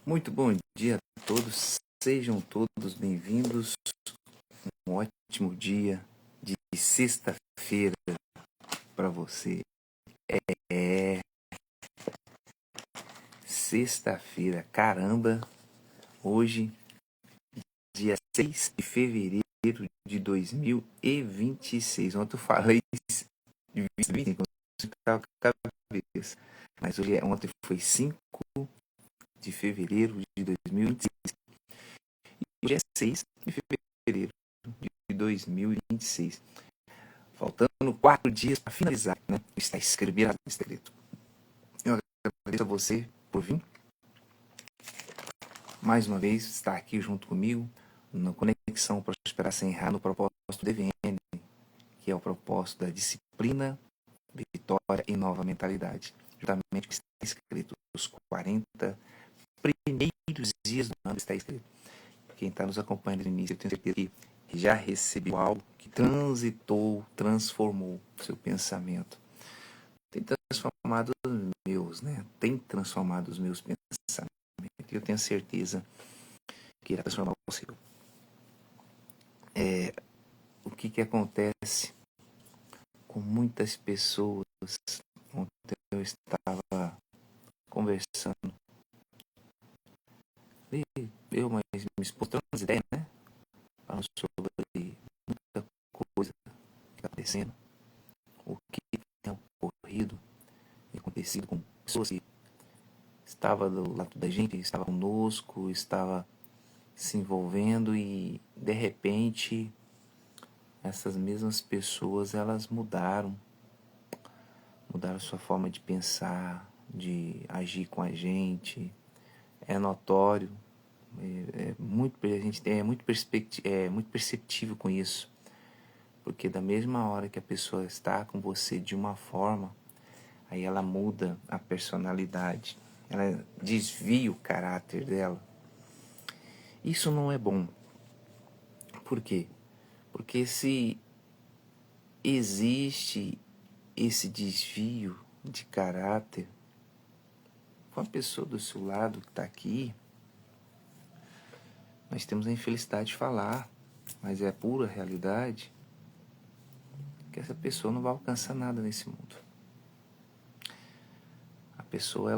Muito bom dia a todos, sejam todos bem-vindos. Um ótimo dia de sexta-feira para você. É sexta-feira, caramba, hoje, dia 6 de fevereiro de 2026. Ontem eu falei de 2025, estava com a cabeça, mas ontem foi 5 de fevereiro de 2026. E hoje é 6 de fevereiro de 2026. Faltando 4 dias para finalizar, né? Está escrito. Eu agradeço a você por vir. Mais uma vez, estar aqui junto comigo na Conexão Prosperar Sem Errar, no propósito DVN, que é o propósito da disciplina, vitória e nova mentalidade. Justamente o que está escrito, os 40 primeiros dias do ano está escrito. Quem está nos acompanhando no início, eu tenho certeza que já recebeu algo que transformou seu pensamento. Tem transformado os meus, né? Tem transformado os meus pensamentos. E eu tenho certeza que irá transformar o seu. O que acontece com muitas pessoas? Ontem eu estava conversando. Eu, mas me expôs umas ideias, né? Falando sobre muita coisa que está acontecendo. O que tem ocorrido e acontecido com pessoas que estavam do lado da gente, estava conosco, estava se envolvendo e de repente essas mesmas pessoas elas mudaram sua forma de pensar, de agir com a gente. É notório, a gente é muito perceptível com isso, porque da mesma hora que a pessoa está com você de uma forma, aí ela muda a personalidade, ela desvia o caráter dela. Isso não é bom. Por quê? Porque se existe esse desvio de caráter com a pessoa do seu lado que está aqui, nós temos a infelicidade de falar, mas é a pura realidade, que essa pessoa não vai alcançar nada nesse mundo. A pessoa,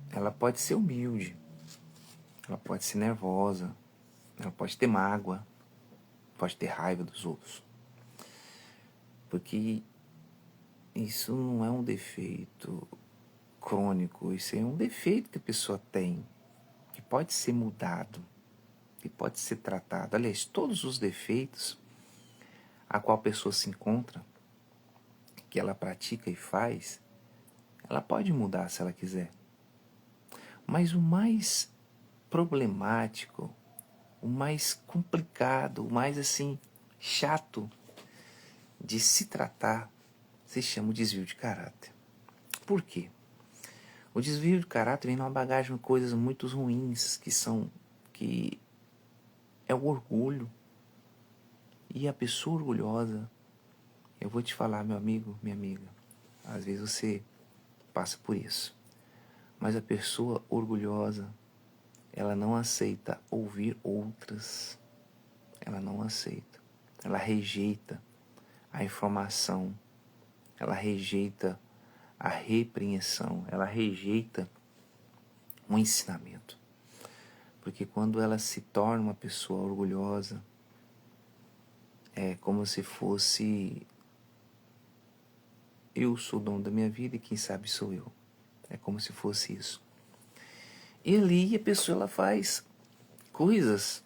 ela pode ser humilde, ela pode ser nervosa, ela pode ter mágoa, pode ter raiva dos outros. Porque isso não é um defeito crônico, isso é um defeito que a pessoa tem, que pode ser mudado, que pode ser tratado. Aliás, todos os defeitos a qual a pessoa se encontra, que ela pratica e faz, ela pode mudar se ela quiser. Mas o mais problemático, o mais complicado, o mais assim chato de se tratar, se chama o desvio de caráter. Por quê? O desvio de caráter vem numa bagagem de coisas muito ruins, que é o orgulho. E a pessoa orgulhosa, eu vou te falar, meu amigo, minha amiga, às vezes você passa por isso. Mas a pessoa orgulhosa, ela não aceita ouvir outras. Ela não aceita. Ela rejeita a informação. Ela rejeita a repreensão. Ela rejeita o ensinamento. Porque quando ela se torna uma pessoa orgulhosa, é como se fosse: eu sou o dono da minha vida e quem sabe sou eu. É como se fosse isso. E ali a pessoa ela faz coisas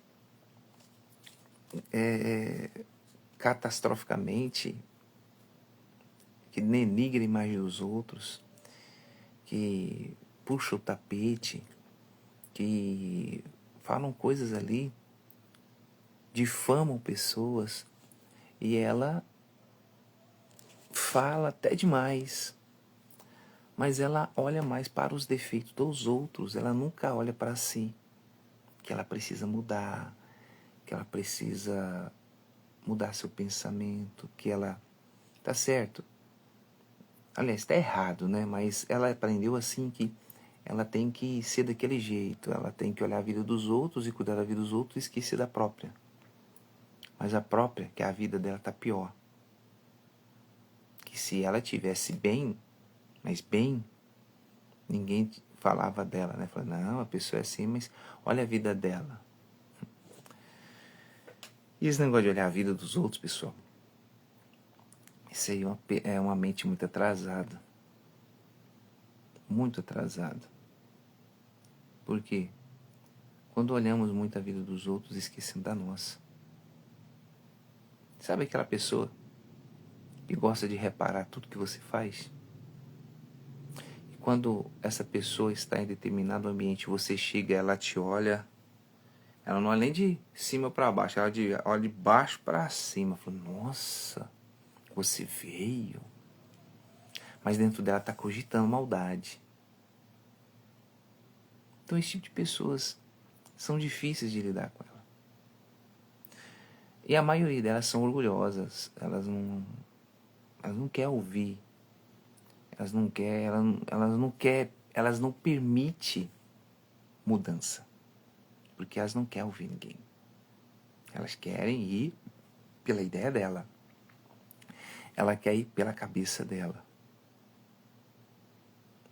catastroficamente, que denigra a imagem dos outros, que puxa o tapete, que falam coisas ali, difamam pessoas, e ela fala até demais, mas ela olha mais para os defeitos dos outros, ela nunca olha para si, que ela precisa mudar, que ela precisa mudar seu pensamento, que ela tá certo. Aliás, está errado, né? Mas ela aprendeu assim que ela tem que ser daquele jeito, ela tem que olhar a vida dos outros e cuidar da vida dos outros e esquecer da própria. Mas a própria, que a vida dela tá pior. Que se ela tivesse bem, mas bem, ninguém falava dela, né? Falava, não, a pessoa é assim, mas olha a vida dela. E esse negócio de olhar a vida dos outros, pessoal, isso aí é uma mente muito atrasada. Muito atrasada. Por quê? Quando olhamos muito a vida dos outros, esquecemos da nossa. Sabe aquela pessoa que gosta de reparar tudo que você faz? E quando essa pessoa está em determinado ambiente, você chega, ela te olha, ela não olha nem de cima para baixo, ela olha de baixo para cima. Fala, nossa, você veio. Mas dentro dela está cogitando maldade. Então esse tipo de pessoas são difíceis de lidar com ela. E a maioria delas são orgulhosas, elas não querem ouvir, elas não permitem mudança, porque elas não querem ouvir ninguém. Elas querem ir pela ideia dela, ela quer ir pela cabeça dela,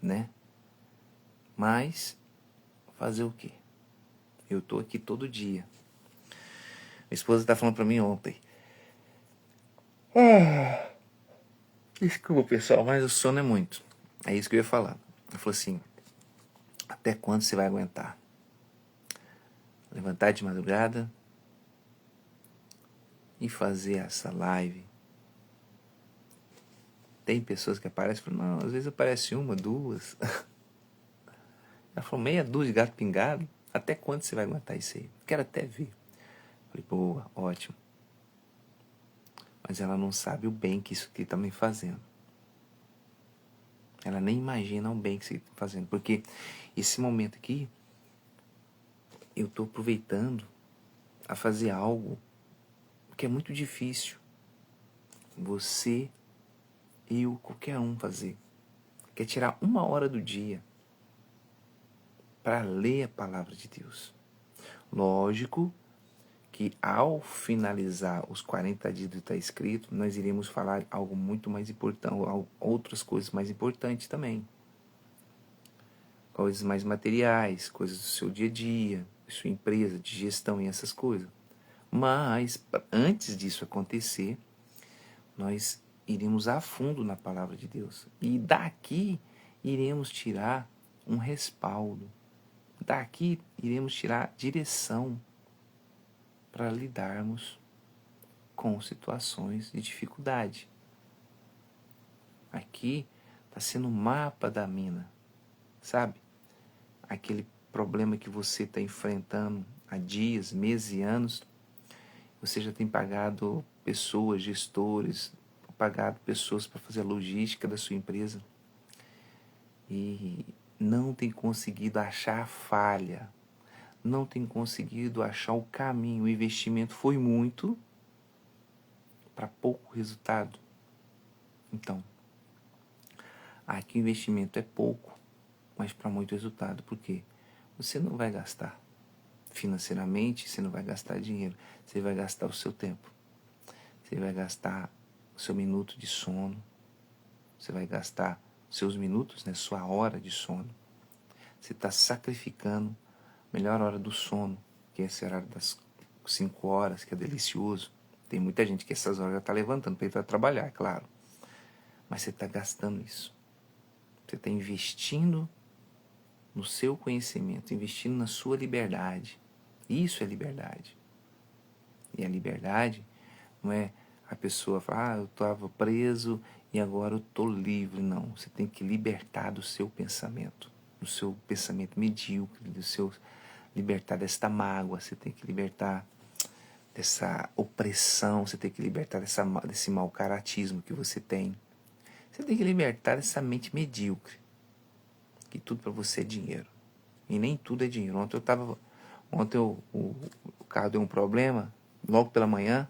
né? Mas fazer o quê? Eu tô aqui todo dia. Minha esposa tá falando pra mim ontem. Desculpa, pessoal, mas o sono é muito. É isso que eu ia falar. Ela falou assim, até quando você vai aguentar? Levantar de madrugada e fazer essa live. Tem pessoas que aparecem e falam, não, às vezes aparece uma, duas. Ela falou, meia dúzia de gato pingado? Até quando você vai aguentar isso aí? Quero até ver. Falei, boa, ótimo. Mas ela não sabe o bem que isso aqui está me fazendo. Ela nem imagina o bem que isso aqui está fazendo. Porque esse momento aqui, eu estou aproveitando a fazer algo que é muito difícil. Você, eu, qualquer um fazer. Que é tirar 1 hora do dia para ler a palavra de Deus. Lógico que ao finalizar os 40 dias do está escrito, nós iremos falar algo muito mais importante, outras coisas mais importantes também. Coisas mais materiais, coisas do seu dia a dia, de sua empresa, de gestão e essas coisas. Mas, antes disso acontecer, nós iremos a fundo na palavra de Deus. E daqui iremos tirar um respaldo. Daqui iremos tirar direção para lidarmos com situações de dificuldade. Aqui está sendo o mapa da mina, sabe? Aquele problema que você está enfrentando há dias, meses e anos, você já tem pagado pessoas, gestores, pagado pessoas para fazer a logística da sua empresa e não tem conseguido achar a falha, não tem conseguido achar o caminho. O investimento foi muito para pouco resultado. Então, aqui o investimento é pouco, mas para muito resultado. Por quê? Você não vai gastar financeiramente, você não vai gastar dinheiro, você vai gastar o seu tempo. Você vai gastar o seu minuto de sono, você vai gastar seus minutos, né, sua hora de sono. Você está sacrificando a melhor hora do sono, que é esse horário das 5 horas, que é delicioso. Tem muita gente que essas horas já está levantando para ir para trabalhar, é claro. Mas você está gastando isso. Você está investindo no seu conhecimento, investindo na sua liberdade. Isso é liberdade. E a liberdade não é a pessoa falar, eu estava preso e agora eu estou livre. Não, você tem que libertar do seu pensamento, do seu pensamento medíocre, libertar desta mágoa, você tem que libertar dessa opressão, você tem que libertar desse mau caratismo que você tem. Você tem que libertar dessa mente medíocre, que tudo para você é dinheiro. E nem tudo é dinheiro. Ontem o carro deu um problema, logo pela manhã,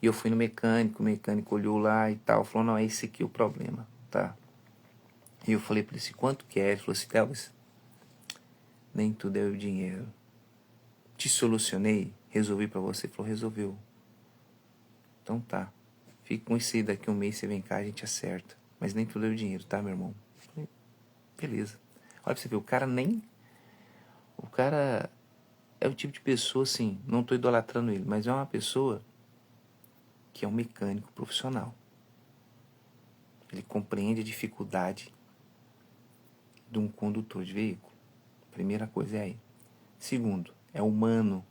e eu fui no mecânico, o mecânico olhou lá e tal, falou, não, é esse aqui o problema, tá? E eu falei para ele assim, quanto que é? Ele falou assim, Telvis, Nem tudo é o dinheiro. Te solucionei? Resolvi pra você? Falou, resolveu. Então tá. Fica com isso aí, daqui um mês você vem cá, a gente acerta. Mas nem tudo é o dinheiro, tá, meu irmão? Falei, beleza. Olha pra você ver, o cara é o tipo de pessoa, assim, não tô idolatrando ele, mas é uma pessoa que é um mecânico profissional. Ele compreende a dificuldade de um condutor de veículo. Primeira coisa é aí. Segundo, é humano,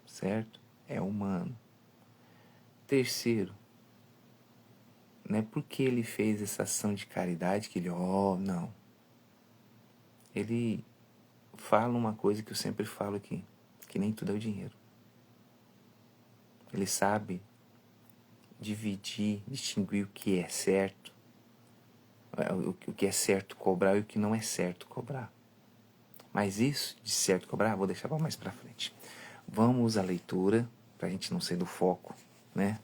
certo? É humano. Terceiro, não é porque ele fez essa ação de caridade que ele, não. Ele fala uma coisa que eu sempre falo aqui, que nem tudo é o dinheiro. Ele sabe dividir, distinguir o que é certo, o que é certo cobrar e o que não é certo cobrar. Mas isso de certo cobrar, vou deixar mais pra frente. Vamos à leitura, pra gente não sair do foco, né?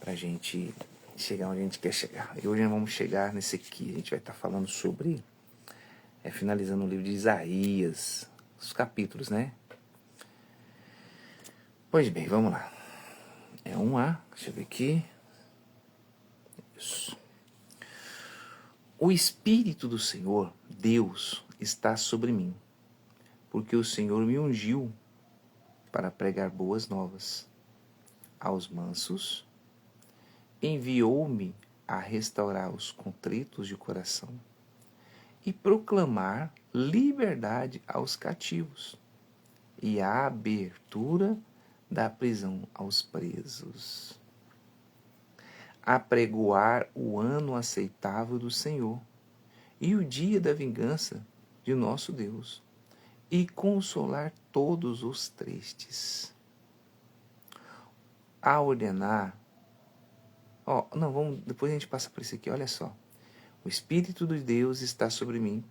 Pra gente chegar onde a gente quer chegar. E hoje nós vamos chegar nesse aqui. A gente vai estar falando sobre, finalizando o livro de Isaías, os capítulos, né? Pois bem, vamos lá. É 1A, deixa eu ver aqui. Isso. O Espírito do Senhor, Deus, está sobre mim, porque o Senhor me ungiu para pregar boas novas aos mansos, enviou-me a restaurar os contritos de coração e proclamar liberdade aos cativos e a abertura da prisão aos presos. Apregoar o ano aceitável do Senhor e o dia da vingança de nosso Deus, e consolar todos os tristes. A ordenar, depois a gente passa por isso aqui, olha só. O Espírito de Deus está sobre mim,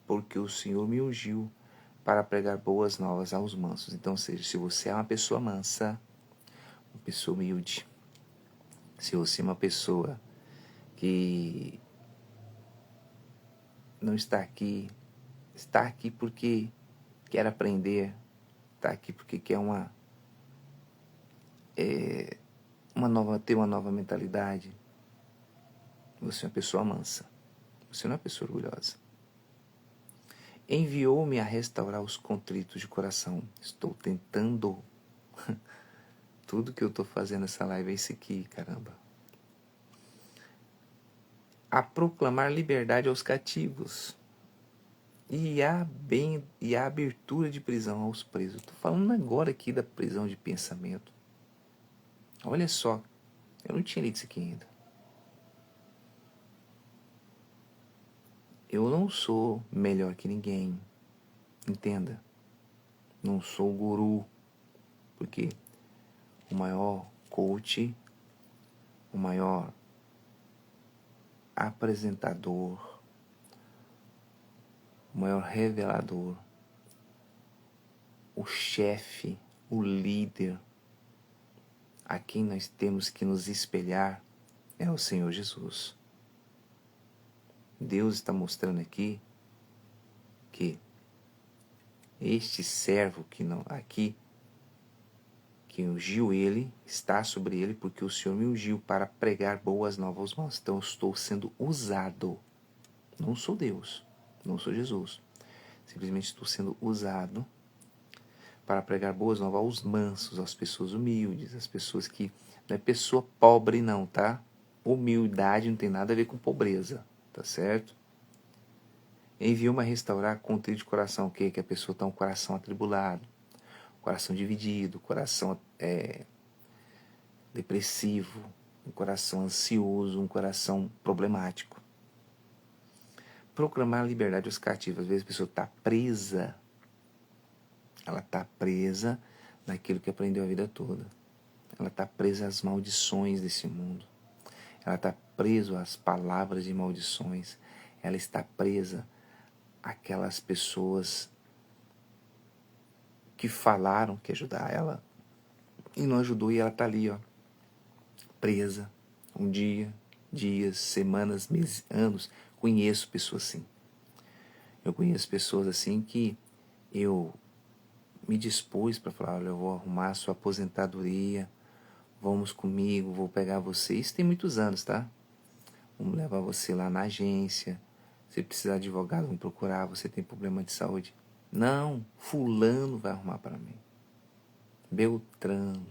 porque o Senhor me ungiu para pregar boas novas aos mansos. Então, ou seja, se você é uma pessoa mansa, uma pessoa humilde, se você é uma pessoa que não está aqui porque quer aprender, está aqui porque quer ter uma nova mentalidade, você é uma pessoa mansa, você não é uma pessoa orgulhosa. Enviou-me a restaurar os contritos de coração. Estou tentando. Tudo que eu estou fazendo nessa live é isso aqui, caramba. A proclamar liberdade aos cativos e a abertura de prisão aos presos. Estou falando agora aqui da prisão de pensamento. Olha só, eu não tinha lido isso aqui ainda. Eu não sou melhor que ninguém, entenda. Não sou guru, porque o maior coach, o maior apresentador, o maior revelador, o chefe, o líder, a quem nós temos que nos espelhar é o Senhor Jesus. Deus está mostrando aqui que este servo que ungiu ele, está sobre ele, porque o Senhor me ungiu para pregar boas novas aos mansos. Então eu estou sendo usado. Não sou Deus, não sou Jesus. Simplesmente estou sendo usado para pregar boas novas aos mansos, às pessoas humildes, às pessoas que... Não é pessoa pobre não, tá? Humildade não tem nada a ver com pobreza, tá certo? Enviou-me a restaurar contrito de coração, o quê? Que a pessoa está um coração atribulado, coração dividido, coração depressivo, um coração ansioso, um coração problemático. Proclamar a liberdade aos cativos. Às vezes a pessoa está presa, ela está presa naquilo que aprendeu a vida toda. Ela está presa às maldições desse mundo. Ela está presa às palavras de maldições. Ela está presa àquelas pessoas que falaram que ia ajudar ela e não ajudou, e ela está ali, presa. Um dia, dias, semanas, meses, anos. Conheço pessoas assim. Eu conheço pessoas assim que eu me dispus para falar, olha, eu vou arrumar a sua aposentadoria, vamos comigo, vou pegar você. Isso tem muitos anos, tá? Vamos levar você lá na agência. Se precisar de advogado, vamos procurar. Você tem problema de saúde. Não, fulano vai arrumar para mim. Beltrano.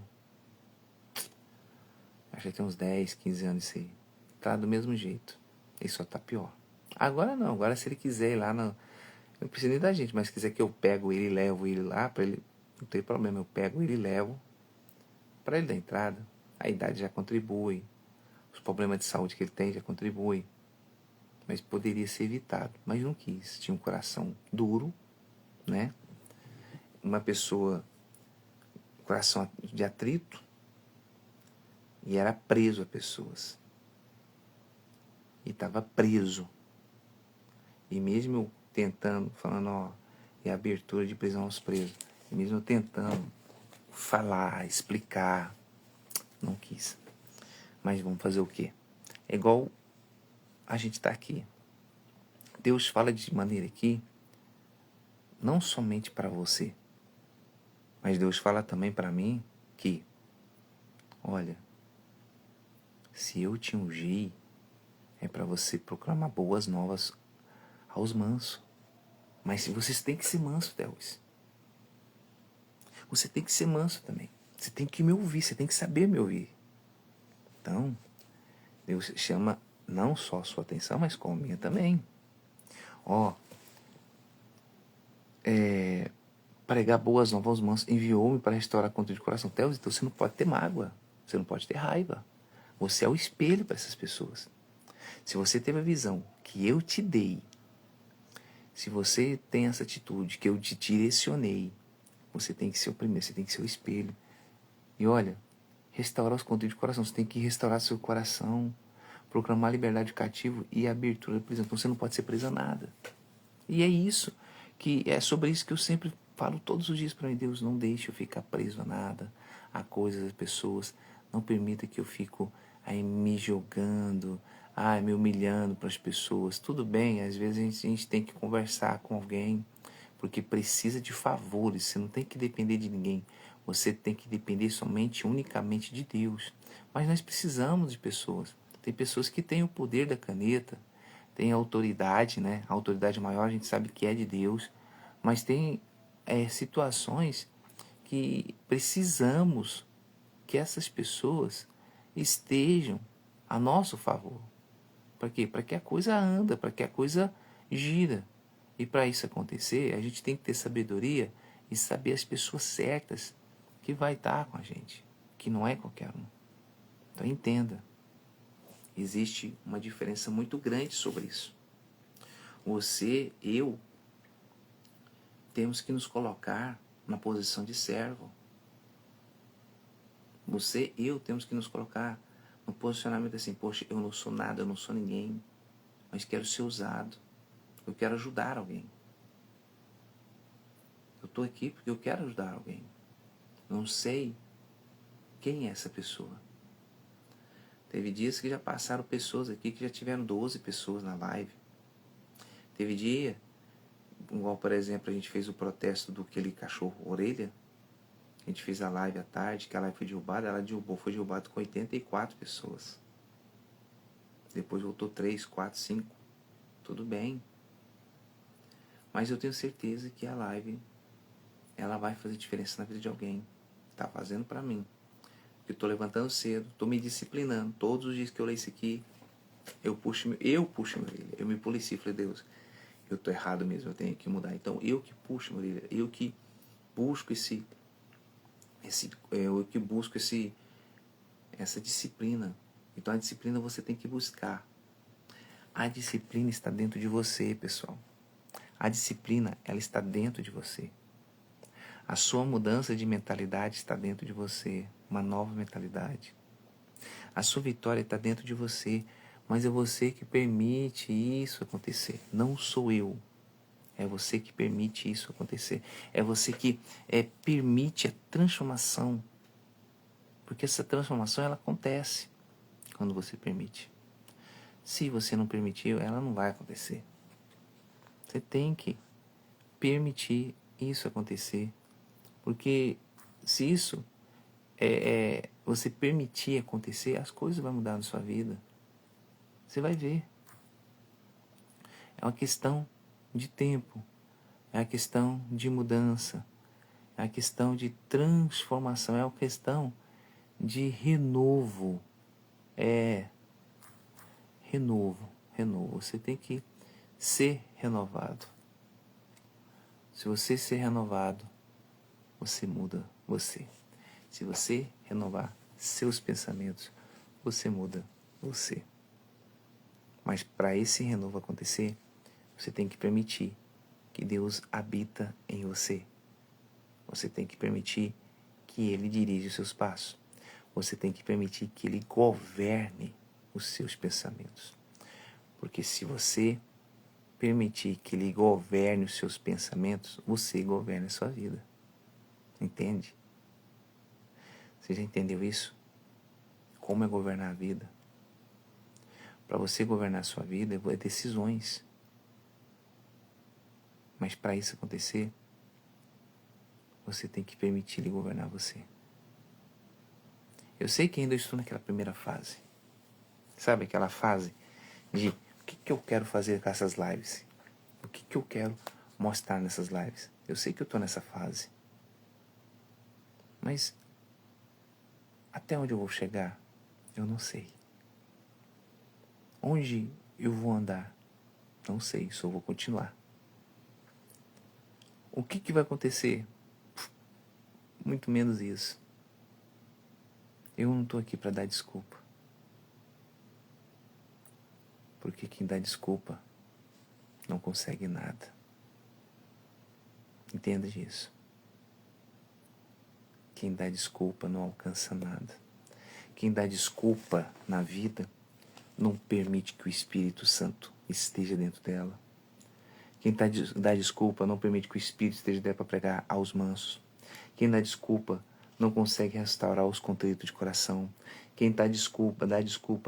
Acho que tem uns 10, 15 anos isso aí. Tá do mesmo jeito. E só tá pior. Agora não. Agora se ele quiser ir lá, não precisa nem da gente. Mas se quiser que eu pego ele e levo ele lá, para ele, não tem problema. Eu pego ele e levo para ele dar entrada. A idade já contribui. Os problemas de saúde que ele tem já contribuem. Mas poderia ser evitado. Mas não quis. Tinha um coração duro, né? Uma pessoa, coração de atrito, e era preso a pessoas. E estava preso. E mesmo eu tentando, falando, ó, e a abertura de prisão aos presos, e mesmo eu tentando falar, explicar, não quis. Mas vamos fazer o quê? É igual a gente está aqui. Deus fala de maneira aqui, não somente para você, mas Deus fala também para mim que, olha, se eu te ungi, é para você proclamar boas novas aos mansos. Mas vocês têm que ser manso, Deus. Você tem que ser manso também. Você tem que me ouvir, você tem que saber me ouvir. Então, Deus chama não só a sua atenção, mas com a minha também. Ó, pregar boas novas aos mansos, enviou-me para restaurar a contrito de coração. Deus, então você não pode ter mágoa, você não pode ter raiva. Você é o espelho para essas pessoas. Se você teve a visão que eu te dei, se você tem essa atitude que eu te direcionei, você tem que ser o primeiro, você tem que ser o espelho. E olha, restaurar os contritos de coração, você tem que restaurar seu coração, proclamar a liberdade do cativo e a abertura da prisão. Então você não pode ser preso a nada. E é isso, que é sobre isso que eu sempre falo todos os dias para mim. Deus, não deixe eu ficar preso a nada, a coisas, a pessoas. Não permita que eu fico aí me jogando, me humilhando para as pessoas. Tudo bem, às vezes a gente tem que conversar com alguém, porque precisa de favores. Você não tem que depender de ninguém. Você tem que depender somente, unicamente de Deus. Mas nós precisamos de pessoas. Tem pessoas que têm o poder da caneta, tem autoridade, né? A autoridade maior a gente sabe que é de Deus, mas tem situações que precisamos que essas pessoas estejam a nosso favor. Para quê? Para que a coisa anda, para que a coisa gira. E para isso acontecer, a gente tem que ter sabedoria e saber as pessoas certas que vai estar com a gente, que não é qualquer um. Então entenda, existe uma diferença muito grande sobre isso. Você, eu, temos que nos colocar na posição de servo. Você, eu, temos que nos colocar no posicionamento assim, poxa, eu não sou nada, eu não sou ninguém, mas quero ser usado. Eu quero ajudar alguém. Eu estou aqui porque eu quero ajudar alguém. Não sei quem é essa pessoa. Teve dias que já passaram pessoas aqui que já tiveram 12 pessoas na live. Teve dia, igual por exemplo, a gente fez o protesto do aquele cachorro orelha. A gente fez a live à tarde, que a live foi derrubada, foi derrubada com 84 pessoas. Depois voltou 3, 4, 5. Tudo bem. Mas eu tenho certeza que a live, ela vai fazer diferença na vida de alguém. Está fazendo para mim. Eu estou levantando cedo, estou me disciplinando. Todos os dias que eu leio isso aqui, eu puxo meu orelha. Eu me policio. Falei, Deus, eu estou errado mesmo, eu tenho que mudar. Então, eu que puxo meu orelha. Eu que busco essa disciplina. Então a disciplina você tem que buscar. A disciplina está dentro de você, pessoal. A disciplina, ela está dentro de você. A sua mudança de mentalidade está dentro de você. Uma nova mentalidade. A sua vitória está dentro de você. Mas é você que permite isso acontecer. Não sou eu. É você que permite isso acontecer. É você que permite a transformação. Porque essa transformação, ela acontece quando você permite. Se você não permitiu, ela não vai acontecer. Você tem que permitir isso acontecer. Porque se isso você permitir acontecer, as coisas vão mudar na sua vida. Você vai ver. É uma questão de tempo. É uma questão de mudança. É uma questão de transformação. É uma questão de renovo. Renovo. Você tem que ser renovado. Se você ser renovado, você muda você. Se você renovar seus pensamentos, você muda você. Mas para esse renovo acontecer, você tem que permitir que Deus habita em você. Você tem que permitir que Ele dirija os seus passos. Você tem que permitir que Ele governe os seus pensamentos. Porque se você permitir que Ele governe os seus pensamentos, você governa a sua vida. Entende? Você já entendeu isso? Como é governar a vida? Para você governar a sua vida, é decisões. Mas para isso acontecer, você tem que permitir Ele governar você. Eu sei que ainda estou naquela primeira fase. Sabe aquela fase de o que eu quero fazer com essas lives? O que eu quero mostrar nessas lives? Eu sei que eu estou nessa fase. Mas até onde eu vou chegar, eu não sei. Onde eu vou andar, não sei, só vou continuar. O que vai acontecer? Muito menos isso. Eu não estou aqui para dar desculpa. Porque quem dá desculpa não consegue nada. Entenda disso. Quem dá desculpa não alcança nada. Quem dá desculpa na vida não permite que o Espírito Santo esteja dentro dela. Quem dá desculpa não permite que o Espírito esteja dentro para pregar aos mansos. Quem dá desculpa não consegue restaurar os contritos de coração. Quem dá desculpa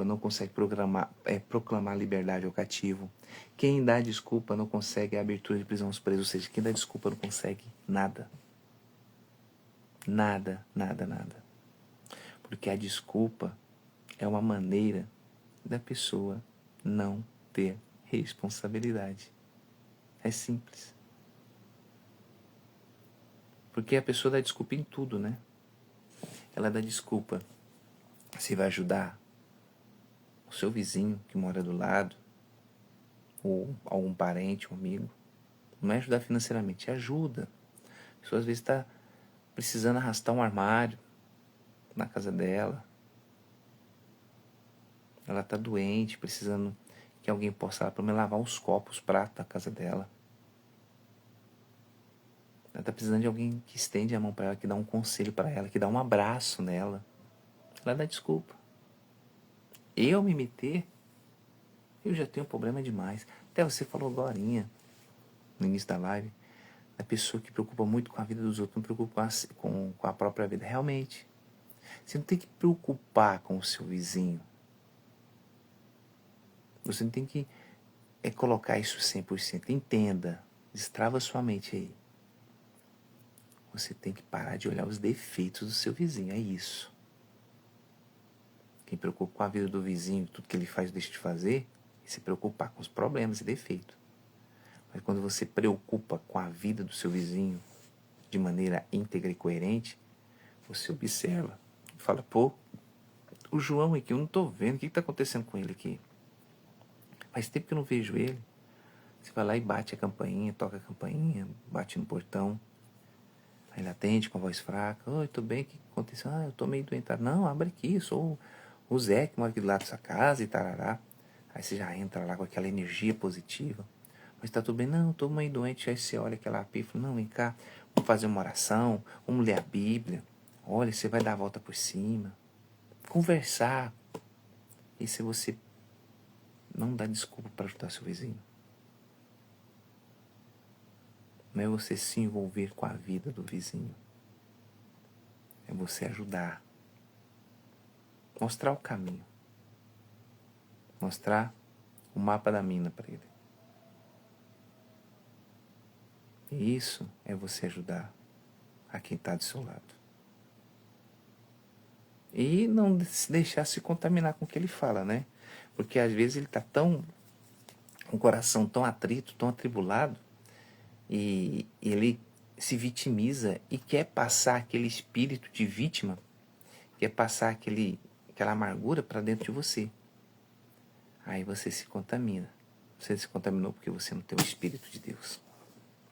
não consegue proclamar liberdade ao cativo. Quem dá desculpa não consegue a abertura de prisão aos presos. Ou seja, quem dá desculpa não consegue nada. Nada. Porque a desculpa é uma maneira da pessoa não ter responsabilidade. É simples. Porque a pessoa dá desculpa em tudo, né? Ela dá desculpa se vai ajudar o seu vizinho que mora do lado, ou algum parente, um amigo. Não é ajudar financeiramente, é ajuda. A pessoa às vezes está precisando arrastar um armário na casa dela. Ela está doente, precisando que alguém possa para me lavar os copos, os pratos da casa dela. Ela está precisando de alguém que estende a mão para ela, que dá um conselho para ela, que dá um abraço nela. Ela dá desculpa. Eu me meter, eu já tenho problema demais. Até você falou agorinha, no início da live, da pessoa que preocupa muito com a vida dos outros, não preocupa com a própria vida. Realmente, você não tem que preocupar com o seu vizinho. Você não tem que colocar isso 100%. Entenda, destrava sua mente aí. Você tem que parar de olhar os defeitos do seu vizinho, é isso. Quem preocupa com a vida do vizinho, tudo que ele faz ou deixa de fazer, é se preocupar com os problemas e defeitos. Mas quando você preocupa com a vida do seu vizinho de maneira íntegra e coerente, você observa e fala, pô, o João aqui, eu não tô vendo, o que tá acontecendo com ele aqui? Faz tempo que eu não vejo ele. Você vai lá e bate a campainha, toca a campainha, bate no portão. Aí ele atende com a voz fraca. Oi, tudo bem? O que aconteceu? Eu tô meio doente. Não, abre aqui, sou o Zé que mora aqui do lado da sua casa e tarará. Aí você já entra lá com aquela energia positiva. Mas tá tudo bem? Não, eu tô meio doente. Aí você olha aquela apia e fala, não, vem cá, vamos fazer uma oração, vamos ler a Bíblia. Olha, você vai dar a volta por cima. Conversar. E se você não dá desculpa para ajudar seu vizinho. Não é você se envolver com a vida do vizinho. É você ajudar. Mostrar o caminho. Mostrar o mapa da mina para ele. E isso é você ajudar a quem está do seu lado. E não se deixar se contaminar com o que ele fala, né? Porque às vezes ele está com o coração tão atrito, tão atribulado, e ele se vitimiza e quer passar aquele espírito de vítima, quer passar aquela amargura para dentro de você. Aí você se contamina. Você se contaminou porque você não tem o Espírito de Deus.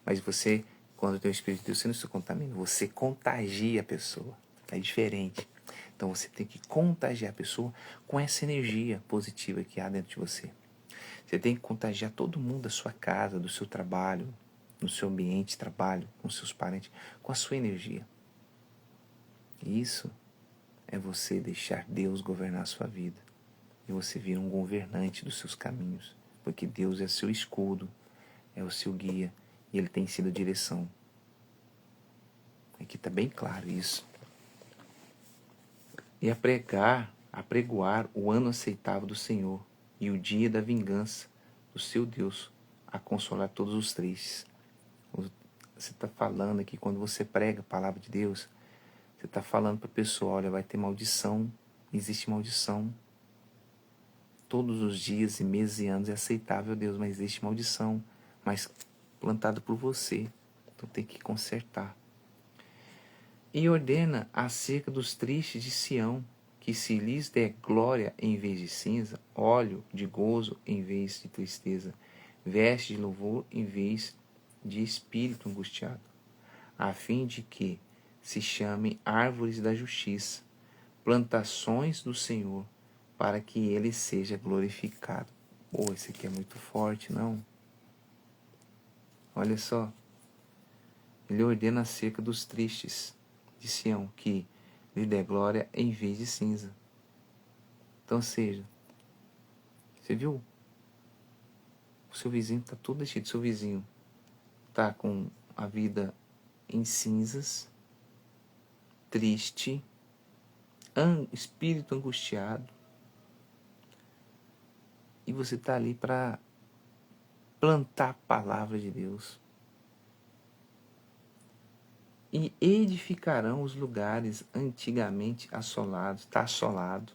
Mas você, quando tem o Espírito de Deus, você não se contamina. Você contagia a pessoa. É diferente. Então você tem que contagiar a pessoa com essa energia positiva que há dentro de você. Você tem que contagiar todo mundo da sua casa, do seu trabalho, no seu ambiente de trabalho, com seus parentes, com a sua energia. Isso é você deixar Deus governar a sua vida. E você vira um governante dos seus caminhos. Porque Deus é seu escudo, é o seu guia, e Ele tem sido a direção. Aqui está bem claro isso. E apregoar o ano aceitável do Senhor e o dia da vingança do seu Deus, a consolar todos os tristes. Você está falando aqui, quando você prega a palavra de Deus, você está falando para a pessoa, olha, vai ter maldição, existe maldição. Todos os dias e meses e anos é aceitável, Deus, mas existe maldição, mas plantada por você. Então tem que consertar. E ordena acerca dos tristes de Sião, que se lhes der glória em vez de cinza, óleo de gozo em vez de tristeza, veste de louvor em vez de espírito angustiado, a fim de que se chamem árvores da justiça, plantações do Senhor, para que ele seja glorificado. Pô, esse aqui é muito forte, não? Olha só. Ele ordena acerca dos tristes de Sião, que lhe dê glória em vez de cinza. Então, seja, você viu? O seu vizinho está todo deixado. Seu vizinho está com a vida em cinzas, triste, espírito angustiado. E você está ali para plantar a palavra de Deus. E edificarão os lugares antigamente assolados, está assolado.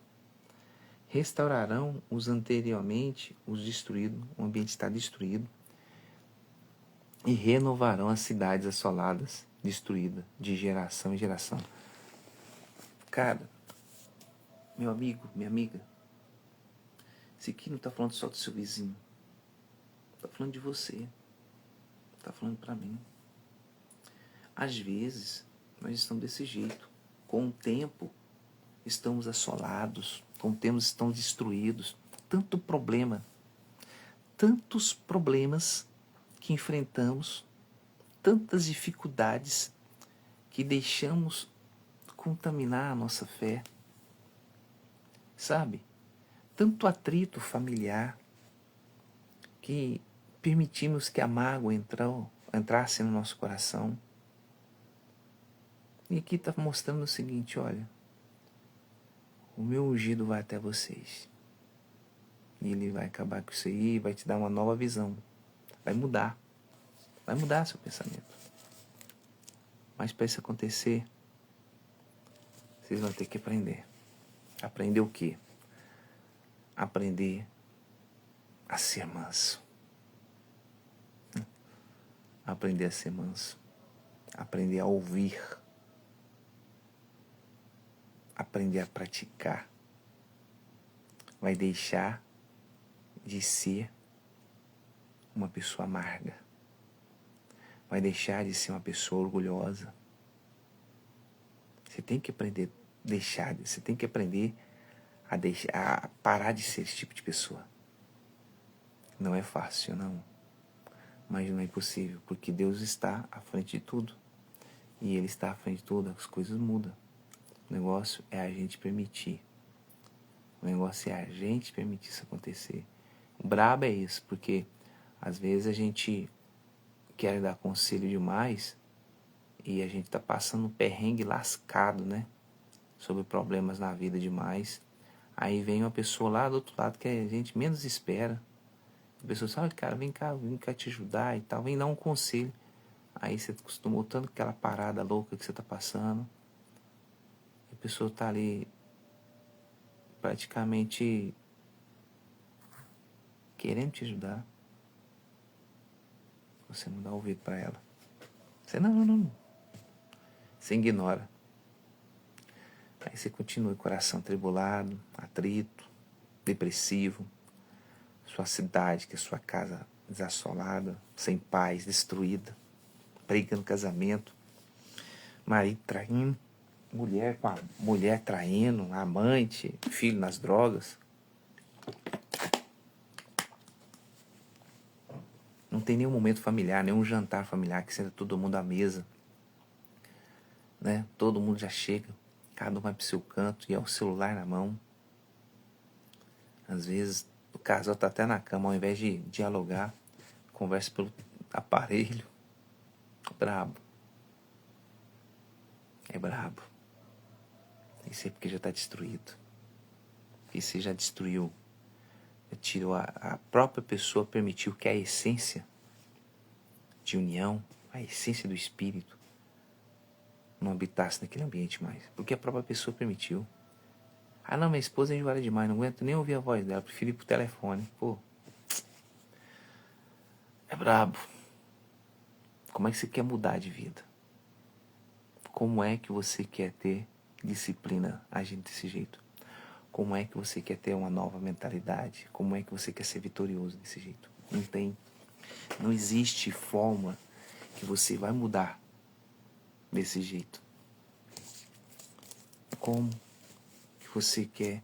Restaurarão os anteriormente os destruídos, o ambiente está destruído. E renovarão as cidades assoladas, destruídas, de geração em geração. Cara, meu amigo, minha amiga, esse aqui não está falando só do seu vizinho. Está falando de você. Está falando para mim. Às vezes, nós estamos desse jeito. Com o tempo, estamos assolados. Com o tempo, estamos destruídos. Tanto problema. Tantos problemas que enfrentamos. Tantas dificuldades que deixamos contaminar a nossa fé. Sabe? Tanto atrito familiar que permitimos que a mágoa entrasse no nosso coração. E aqui está mostrando o seguinte, olha, o meu ungido vai até vocês. E ele vai acabar com isso aí, vai te dar uma nova visão. Vai mudar seu pensamento. Mas para isso acontecer, vocês vão ter que aprender. Aprender o quê? Aprender a ser manso. Aprender a ser manso. Aprender a ouvir. Aprender a praticar. Vai deixar de ser uma pessoa amarga. Vai deixar de ser uma pessoa orgulhosa. Você tem que aprender você tem que aprender a parar de ser esse tipo de pessoa. Não é fácil, não. Mas não é impossível, porque Deus está à frente de tudo. E Ele está à frente de tudo, as coisas mudam. O negócio é a gente permitir. O negócio é a gente permitir isso acontecer. O brabo é isso, porque às vezes a gente quer dar conselho demais e a gente está passando um perrengue lascado, né? Sobre problemas na vida demais. Aí vem uma pessoa lá do outro lado que a gente menos espera. A pessoa fala, cara, vem cá te ajudar e tal, vem dar um conselho. Aí você acostumou tanto com aquela parada louca que você tá passando. A pessoa tá ali praticamente querendo te ajudar. Você não dá ouvido pra ela. Você não. Você ignora. Aí você continua, coração atribulado, atrito, depressivo. Sua cidade, que é sua casa desassolada, sem paz, destruída. Briga no casamento. Marido traindo. Mulher com a mulher traindo, amante, filho nas drogas. Não tem nenhum momento familiar, nenhum jantar familiar que senta todo mundo à mesa. Né? Todo mundo já chega, cada um vai pro seu canto e é o celular na mão. Às vezes o casal tá até na cama, ao invés de dialogar, conversa pelo aparelho. Brabo. É brabo. Isso é porque já tá destruído. E você já destruiu. Tirou a própria pessoa, permitiu que a essência de união, a essência do espírito, não habitasse naquele ambiente mais. Porque a própria pessoa permitiu. Ah não, minha esposa é enjoada demais, não aguento nem ouvir a voz dela, prefiro ir pro telefone. Pô, é brabo. Como é que você quer mudar de vida? Como é que você quer ter disciplina agindo desse jeito? Como é que você quer ter uma nova mentalidade? Como é que você quer ser vitorioso desse jeito? Não tem. Não existe forma que você vai mudar desse jeito. Como que você quer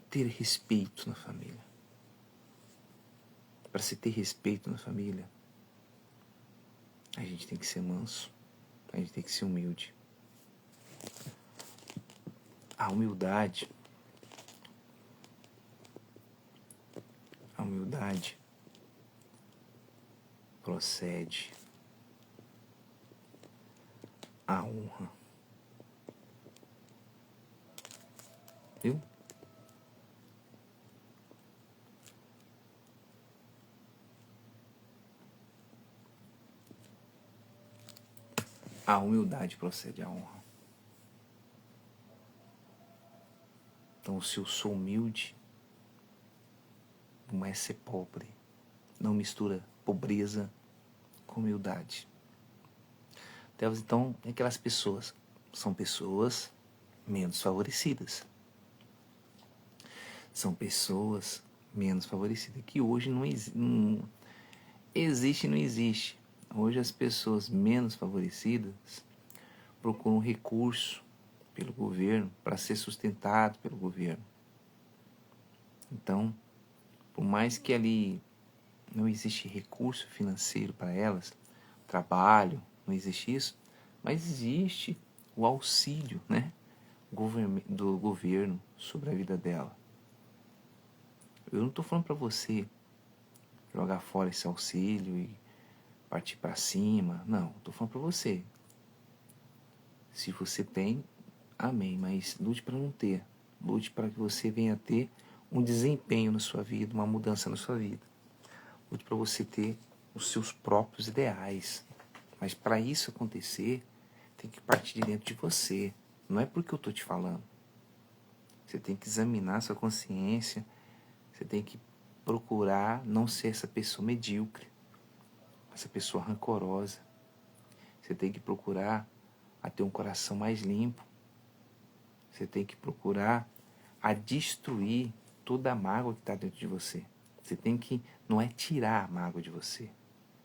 ter respeito na família? Para se ter respeito na família, a gente tem que ser manso. A gente tem que ser humilde. A humildade procede a honra. Viu? A humildade procede a honra. Então, se eu sou humilde, não é ser pobre. Não mistura pobreza com humildade. Então, aquelas pessoas são pessoas menos favorecidas. São pessoas menos favorecidas, que hoje não existe e não existe. Hoje as pessoas menos favorecidas procuram recurso pelo governo para ser sustentado pelo governo. Então, por mais que ali não existe recurso financeiro para elas, trabalho, não existe isso, mas existe o auxílio, né, do governo sobre a vida dela. Eu não estou falando para você jogar fora esse auxílio e partir para cima. Não, estou falando para você. Se você tem, amém, mas lute para não ter. Lute para que você venha ter um desempenho na sua vida, uma mudança na sua vida. Lute para você ter os seus próprios ideais. Mas para isso acontecer, tem que partir de dentro de você. Não é porque eu estou te falando. Você tem que examinar sua consciência. Você tem que procurar não ser essa pessoa medíocre, essa pessoa rancorosa. Você tem que procurar a ter um coração mais limpo. Você tem que procurar a destruir toda a mágoa que está dentro de você. Você tem que, não é tirar a mágoa de você.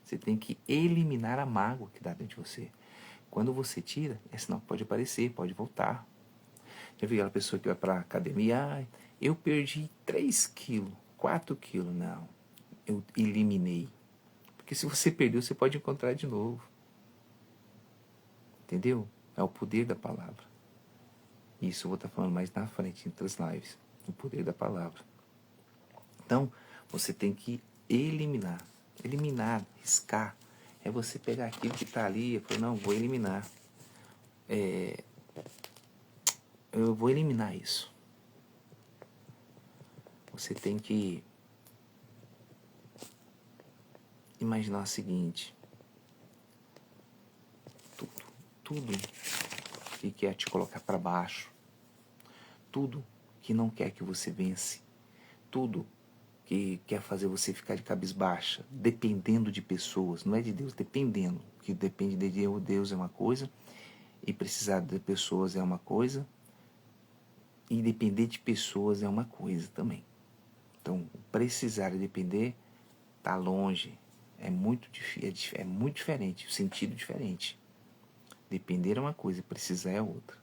Você tem que eliminar a mágoa que está dentro de você. Quando você tira, é sinal que pode aparecer, pode voltar. Já viu aquela pessoa que vai para a academia? Eu perdi 3 quilos, 4 quilos. Não, eu eliminei. Porque se você perdeu, você pode encontrar de novo. Entendeu? É o poder da palavra. Isso eu vou estar falando mais na frente, em outras lives. O poder da palavra. Então, você tem que eliminar. Eliminar, riscar. É você pegar aquilo que está ali e falar, não, vou eliminar. Eu vou eliminar isso. Você tem que imaginar o seguinte: tudo que quer te colocar para baixo, tudo que não quer que você vence, tudo que quer fazer você ficar de cabeça baixa, dependendo de pessoas, não é de Deus, dependendo, que depende de Deus é uma coisa, e precisar de pessoas é uma coisa, e depender de pessoas é uma coisa também. Então, precisar e depender está longe, é muito diferente, o sentido diferente. Depender é uma coisa, precisar é outra.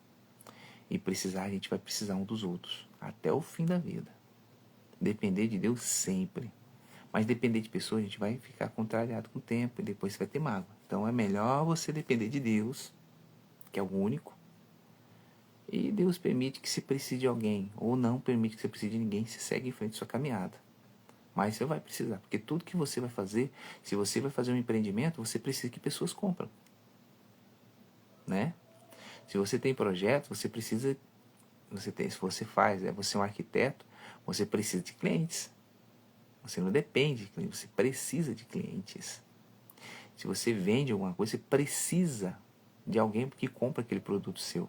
E precisar, a gente vai precisar um dos outros, até o fim da vida. Depender de Deus sempre. Mas depender de pessoas, a gente vai ficar contrariado com o tempo e depois você vai ter mágoa. Então é melhor você depender de Deus, que é o único. E Deus permite que se precise de alguém, ou não permite que você precise de ninguém, você segue em frente à sua caminhada. Mas você vai precisar, porque tudo que você vai fazer, se você vai fazer um empreendimento, você precisa que pessoas compram. Né? Se você tem projeto, você precisa, se você faz, você é um arquiteto, você precisa de clientes. Você não depende de clientes, você precisa de clientes. Se você vende alguma coisa, você precisa de alguém que compra aquele produto seu.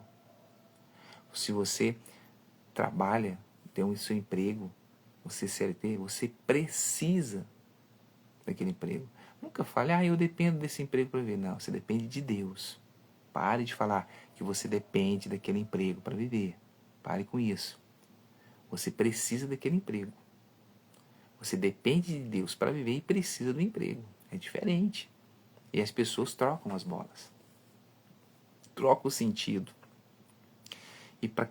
Se você trabalha, tem o seu emprego, você CLT, você precisa daquele emprego. Nunca fale, eu dependo desse emprego para viver. Não, você depende de Deus. Pare de falar que você depende daquele emprego para viver. Pare com isso. Você precisa daquele emprego. Você depende de Deus para viver e precisa do emprego. É diferente. E as pessoas trocam as bolas. Trocam o sentido. E para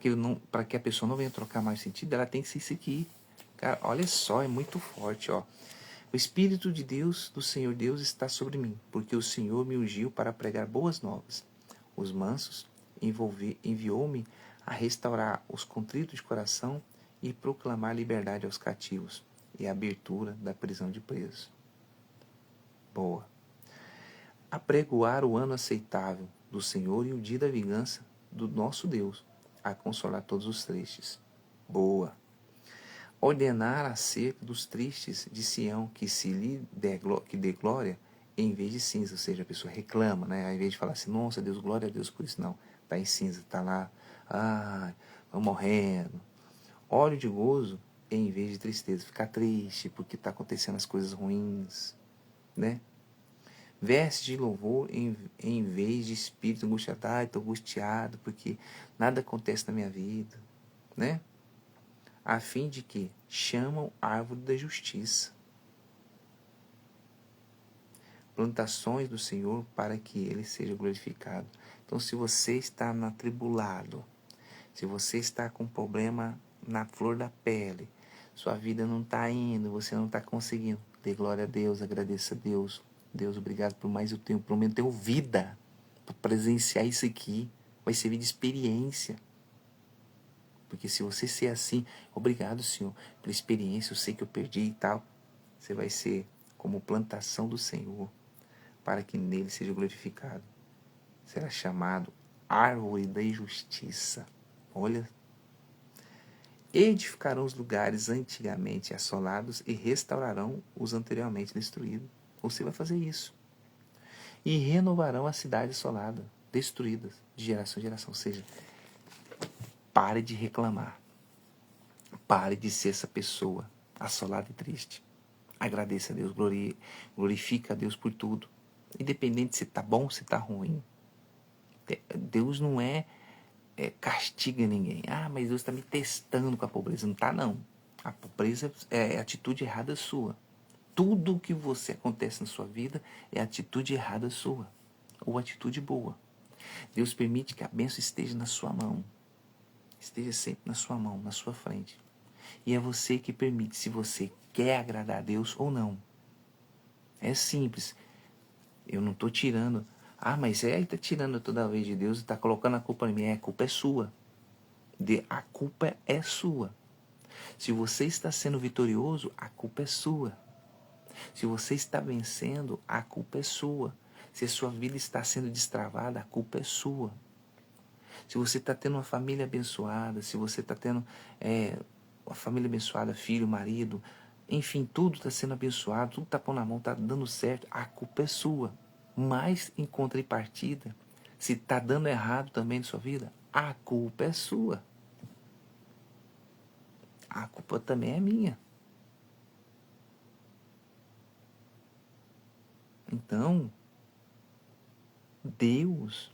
que a pessoa não venha trocar mais sentido, ela tem que se seguir. Cara, olha só, é muito forte, ó. O Espírito de Deus, do Senhor Deus, está sobre mim, porque o Senhor me ungiu para pregar boas novas. Os mansos enviou-me a restaurar os contritos de coração e proclamar liberdade aos cativos e a abertura da prisão de presos. Boa. Apregoar o ano aceitável do Senhor e o dia da vingança do nosso Deus, a consolar todos os tristes. Boa. Ordenar acerca dos tristes de Sião que se lhe dê glória em vez de cinza, ou seja, a pessoa reclama, né? Ao invés de falar assim, nossa Deus, glória a Deus por isso, não, está em cinza, está lá, vai morrendo. Óleo de gozo em vez de tristeza, ficar triste porque está acontecendo as coisas ruins, né? Veste de louvor em vez de espírito angustiado, estou angustiado porque nada acontece na minha vida, né? A fim de que chamam árvore da justiça. Plantações do Senhor para que Ele seja glorificado. Então, se você está atribulado, se você está com problema na flor da pele, sua vida não está indo, você não está conseguindo, dê glória a Deus, agradeça a Deus. Deus, obrigado por mais eu tenho, pelo menos tenho vida para presenciar isso aqui. Vai servir de experiência. Porque se você ser assim, obrigado, Senhor, pela experiência, eu sei que eu perdi e tal. Você vai ser como plantação do Senhor, para que nele seja glorificado. Será chamado árvore da justiça. Olha. Edificarão os lugares antigamente assolados e restaurarão os anteriormente destruídos. Você vai fazer isso. E renovarão a cidade assolada, destruídas, de geração em geração. Ou seja, pare de reclamar. Pare de ser essa pessoa assolada e triste. Agradeça a Deus, glorifica a Deus por tudo. Independente se está bom ou se está ruim. Deus não castiga ninguém. Mas Deus está me testando com a pobreza. Não está, não. A pobreza é atitude errada sua. Tudo que você acontece na sua vida é atitude errada sua. Ou atitude boa. Deus permite que a bênção esteja na sua mão. Esteja sempre na sua mão, na sua frente. E é você que permite se você quer agradar a Deus ou não. É simples. Eu não estou tirando. Mas ele está tirando toda vez de Deus e está colocando a culpa em mim. A culpa é sua. A culpa é sua. Se você está sendo vitorioso, a culpa é sua. Se você está vencendo, a culpa é sua. Se a sua vida está sendo destravada, a culpa é sua. Se você está tendo uma família abençoada, se você está tendo uma família abençoada, filho, marido, enfim, tudo está sendo abençoado, tudo está pondo na mão, está dando certo, a culpa é sua. Mas, em contrapartida, se está dando errado também na sua vida, a culpa é sua. A culpa também é minha. Então, Deus,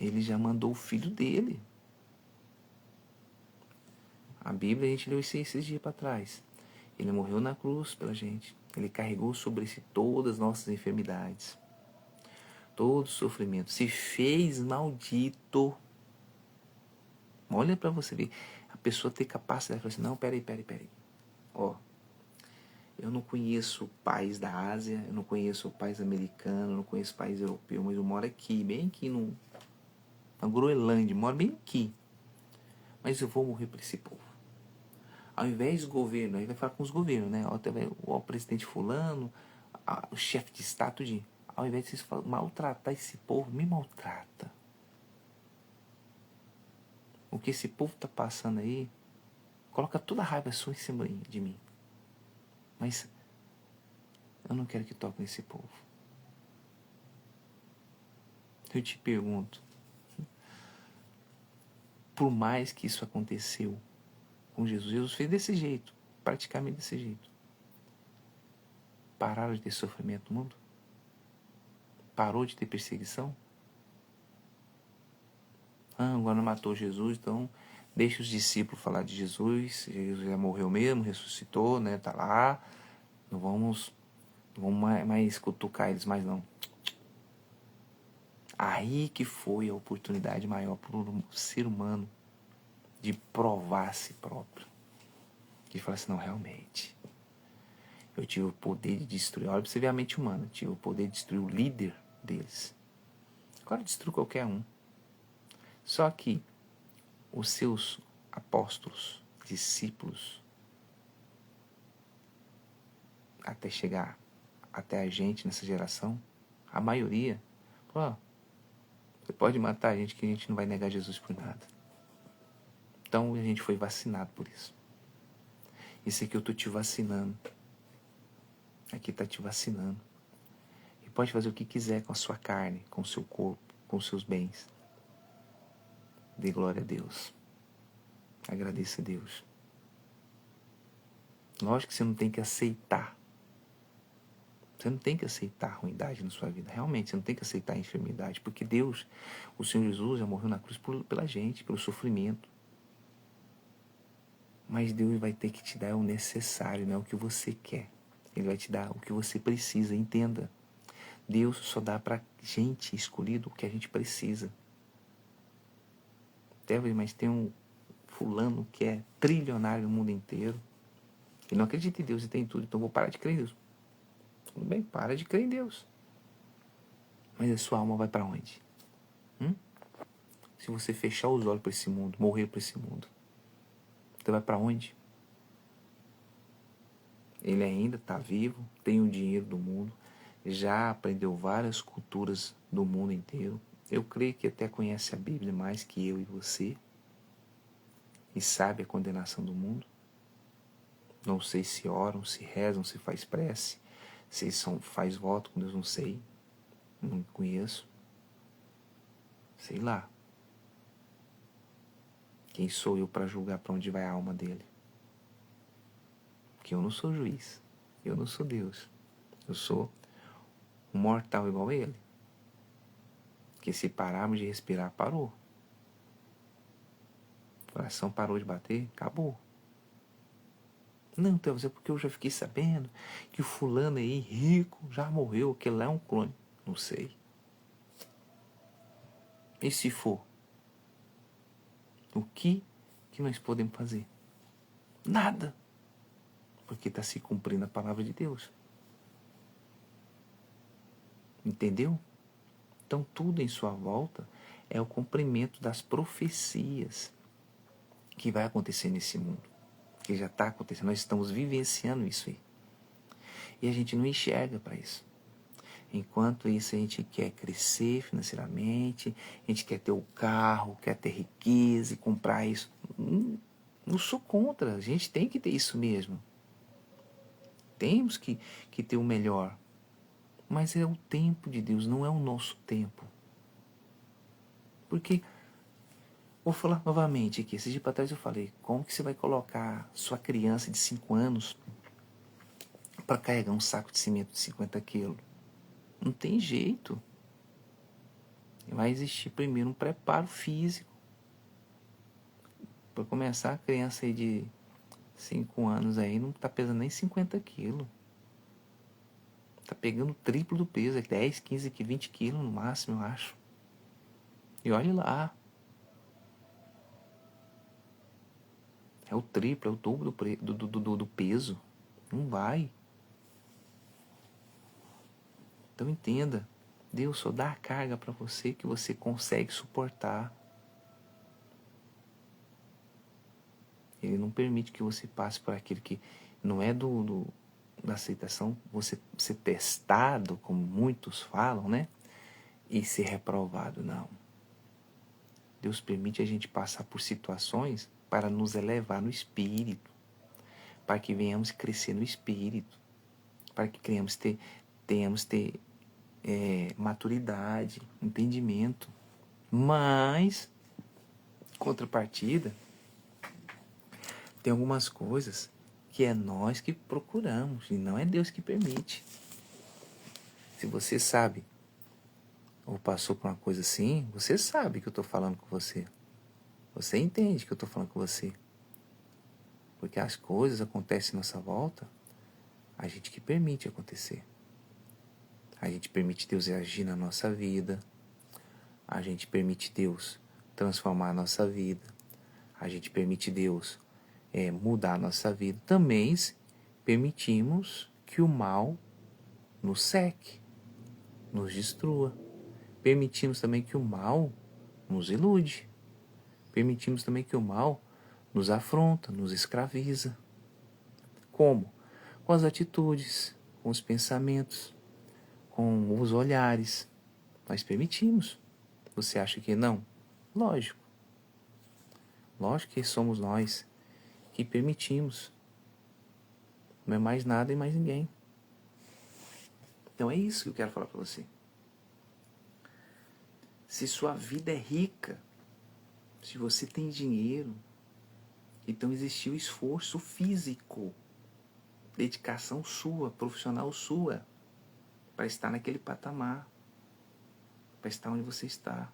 ele já mandou o filho dele. A Bíblia, a gente leu isso esses dias para trás. Ele morreu na cruz pela gente. Ele carregou sobre si todas as nossas enfermidades. Todo sofrimento. Se fez maldito. Olha para você ver. A pessoa ter capacidade de falar assim, não, peraí. Ó, eu não conheço país da Ásia, eu não conheço país americano, eu não conheço país europeu, mas eu moro aqui, bem aqui na Groenlândia, moro bem aqui. Mas eu vou morrer para esse povo. Ao invés do governo, aí vai falar com os governos, né? O presidente fulano, o chefe de estado, ao invés de vocês maltratar esse povo, me maltrata. O que esse povo tá passando aí, coloca toda a raiva sua em cima de mim. Mas eu não quero que toque nesse povo. Eu te pergunto, por mais que isso aconteceu com Jesus, Jesus fez desse jeito, praticamente desse jeito. Pararam de ter sofrimento no mundo? Parou de ter perseguição? Agora não matou Jesus, então deixa os discípulos falar de Jesus. Jesus já morreu mesmo, ressuscitou, né? Tá lá. Não vamos mais cutucar eles mais não. Aí que foi a oportunidade maior para o ser humano de provar a si próprio. De falar assim, não, realmente, eu tive o poder de destruir. Olha pra você ver a mente humana. Eu tive o poder de destruir o líder deles. Agora destruo qualquer um. Só que os seus apóstolos, discípulos, até chegar até a gente nessa geração, a maioria, você pode matar a gente que a gente não vai negar Jesus por nada. Então a gente foi vacinado por isso. Isso aqui eu tô te vacinando. Aqui tá te vacinando. E pode fazer o que quiser com a sua carne, com o seu corpo, com os seus bens. Dê glória a Deus. Agradeça a Deus. Lógico que você não tem que aceitar. Você não tem que aceitar a ruindade na sua vida. Realmente, você não tem que aceitar a enfermidade. Porque Deus, o Senhor Jesus, já morreu na cruz pela gente, pelo sofrimento. Mas Deus vai ter que te dar o necessário, não é o que você quer. Ele vai te dar o que você precisa, entenda. Deus só dá pra gente escolhido o que a gente precisa. Mas tem um fulano que é trilionário no mundo inteiro. Ele não acredita em Deus e tem tudo, então vou parar de crer em Deus. Tudo bem, para de crer em Deus. Mas a sua alma vai para onde? Se você fechar os olhos para esse mundo, morrer para esse mundo, você vai para onde? Ele ainda está vivo, tem o dinheiro do mundo, já aprendeu várias culturas do mundo inteiro. Eu creio que até conhece a Bíblia mais que eu e você. E sabe a condenação do mundo. Não sei se oram, se rezam, se faz prece, se faz voto com Deus, não sei. Não conheço. Sei lá. Quem sou eu para julgar para onde vai a alma dele? Porque eu não sou juiz. Eu não sou Deus. Eu sou um mortal igual a ele. Que se pararmos de respirar, parou. O coração parou de bater, acabou. Não, Deus, é porque eu já fiquei sabendo que o fulano aí, rico, já morreu, que ele é um clone. Não sei. E se for? O que nós podemos fazer? Nada. Porque está se cumprindo a palavra de Deus. Entendeu? Então tudo em sua volta é o cumprimento das profecias que vai acontecer nesse mundo. Que já está acontecendo. Nós estamos vivenciando isso aí. E a gente não enxerga para isso. Enquanto isso a gente quer crescer financeiramente, a gente quer ter o carro, quer ter riqueza e comprar isso. Não sou contra, a gente tem que ter isso mesmo. Temos que ter o melhor. Mas é o tempo de Deus, não é o nosso tempo. Porque, vou falar novamente aqui, esse dia para trás eu falei, como que você vai colocar sua criança de 5 anos para carregar um saco de cimento de 50 quilos? Não tem jeito. Vai existir primeiro um preparo físico. Para começar, a criança aí de 5 anos aí não está pesando nem 50 quilos. Está pegando o triplo do peso, é 10, 15, 20 quilos no máximo, eu acho. E olhe lá. É o triplo, é o dobro do peso. Não vai. Então entenda. Deus só dá a carga para você que você consegue suportar. Ele não permite que você passe por aquilo que não é da aceitação, você ser testado, como muitos falam, né? E ser reprovado, não. Deus permite a gente passar por situações para nos elevar no espírito, para que venhamos crescer no espírito, para que tenhamos ter maturidade, entendimento. Mas, contrapartida, tem algumas coisas que é nós que procuramos e não é Deus que permite. Se você sabe ou passou por uma coisa assim, você sabe que eu estou falando com você. Você entende que eu estou falando com você. Porque as coisas acontecem à nossa volta, a gente que permite acontecer. A gente permite Deus agir na nossa vida. A gente permite Deus transformar a nossa vida. A gente permite Deus mudar a nossa vida. Também permitimos que o mal nos seque, nos destrua. Permitimos também que o mal nos ilude. Permitimos também que o mal nos afronta, nos escraviza. Como? Com as atitudes, com os pensamentos, com os olhares. Nós permitimos. Você acha que não? Lógico. Lógico que somos nós que permitimos. Não é mais nada e mais ninguém. Então é isso que eu quero falar para você. Se sua vida é rica, se você tem dinheiro, então existiu esforço físico, dedicação sua, profissional sua, para estar naquele patamar, para estar onde você está.